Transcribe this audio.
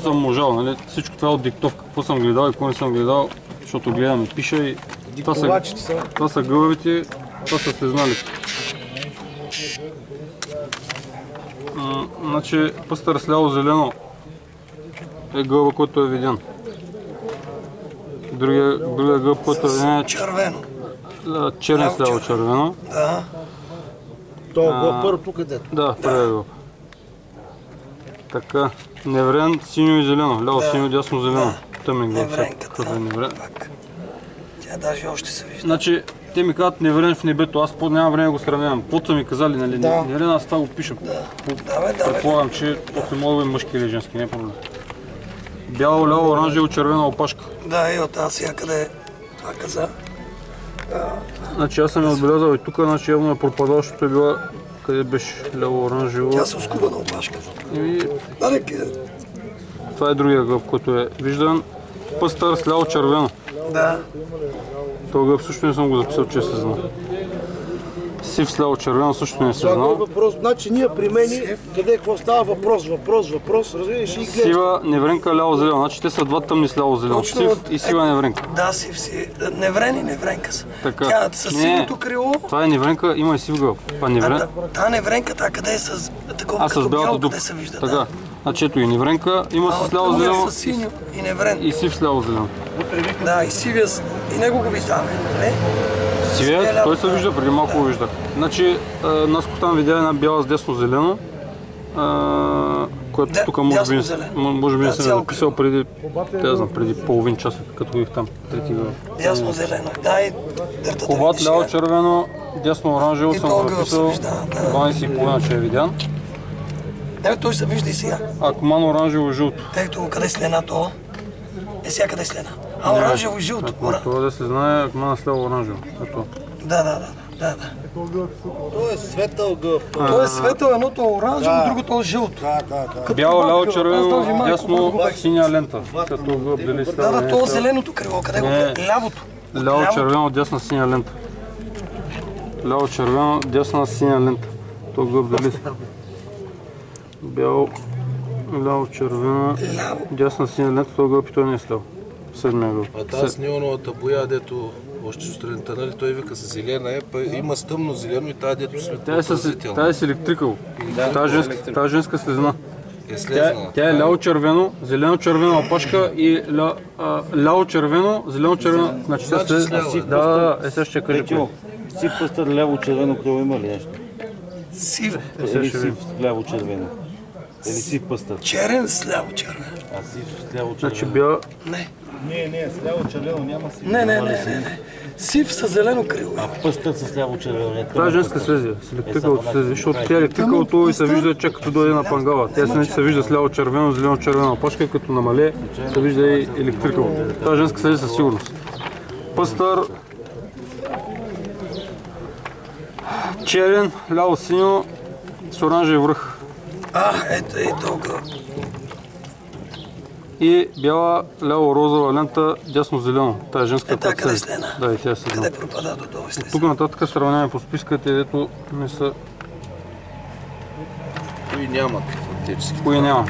съм можал, нали? Всичко това е от диктовка. Какво съм гледал и какво не съм гледал, защото гледам и пиша и това са гълъбите, това са сезналите. Значи пъстър сляво-зелено е гълъба, който е виден. Другия гълъб, който е виден е червено. Черен сляво-червено. Да. Това гълъб първо тук е дето. Да, първият гълъб. Така, неврен, синьо и зелено. Ляво синьо, дясно зелено. Тъмен гълъб. Невренката. Тя даже още се вижда. Значи, те ми казват неврен в небето, аз нямам време да го сравнявам. Каквото са ми казали, нали? Неврен, аз това го пиша. Предполагам, че после мога да бъде мъжки или женски, не е проблем. Бяло, ляво, оранжево, червена опашка. Да, и от тази всякъде това каза. Значи аз съм я отбелязал и тук, значи явно е пропадал, защото е била, къде беше ляво, оранжево. Тя се оскуба на опашка. Това е другия гълъб, който е виждан. Пъстър с ляво червено. Да. Това гълъб също не съм го записал, че е съзнал. Сив с ляво червено също не е съзнал. Това е въпрос, значи ние при мен, къде какво става въпрос, разбираш и гледаш. Сива, невренка, ляво зелено. Значи те са два тъмни с ляво зелено. Сив и сива невренка. Да, сив си. Неврен и невренка са. Така. Тя с сивото крило. Това е невренка, има и сив гълъб. Та невренката, къде е с такова като бяло, къде се вижда. Така. Значи ето и невренка, има с ляво зелено. С синьо и неврен. И сив с ляво зелено. Да, и сивия, и него го виждаме, не? Сивия, той се вижда, преди малко го виждах. Значи, Наско там видя една бяла с десно зелено, което тук може би не съм записал преди половин час, като ходих там. Дясно зелено, да и дъртата. Коват, ляво червено, дясно оранжево съм го записал, 12,5 че е видян. Не, той се вижда и сега. А комано оранжево и жълто. Ето, къде е слена то? Е сега къде е слена? А оранжево и жълто. Това да се знае, комано с ляво оранжево. Да. То е светъл гълъб. То е светъл, едното е оранжево, другото е жълто. Бяло, ляво, червено, дясно, синя лента. Да, то е зеленото крило, къде го е? Лявото. Ляво, червено, дясна, синя лента. Ляво, червено, дясна, синя лента. То гълъб дали са? Бяло, ляво, червено, дясна, синя лента, то гълъб и той не е сляво. Седмия гълъб. А тази с неоновата боя, дето още сутринта, нали, той вика с зелена има с тъмно зелено и тази дето светло-празителна. Тя е с електрикъл. Тази женска слезна. Е слезнала. Тя е ляво-червено, зелено-червена опашка и ляво-червено, зелено-червено. Значи тя слезна. Да, сега ще кажа кое. Сив пъстър ляво-червено крило има ли нещо? Сив. Или сив ляво-червено? Или сив пъстър? Черен с ляво-червено. А сив с ляво-червено? Значи бял... Не, с ляво-червено няма сив. Не. Сив с зелено крило. А пъстър с ляво-червено? Това е женска слезия, с електрикалото слезия, защото тя електрикалото и се вижда чак като дойде на пангала. Тя се вижда с ляво-червено, зелено-червена опашка, като намалее се вижда и електрикалото. Това е женска слезия със сигурност. Пъстър, черен, ляво-синьо с оранжев връх. Ето го. И бяла, ляво-розова лента, дясно-зелено. Тя е женска. Къде е слена? Да, и тя е слена. Къде пропада до долу слеза? Тук нататък сравняваме по списката, дето не са... Кои нямат фактически. Кои няма.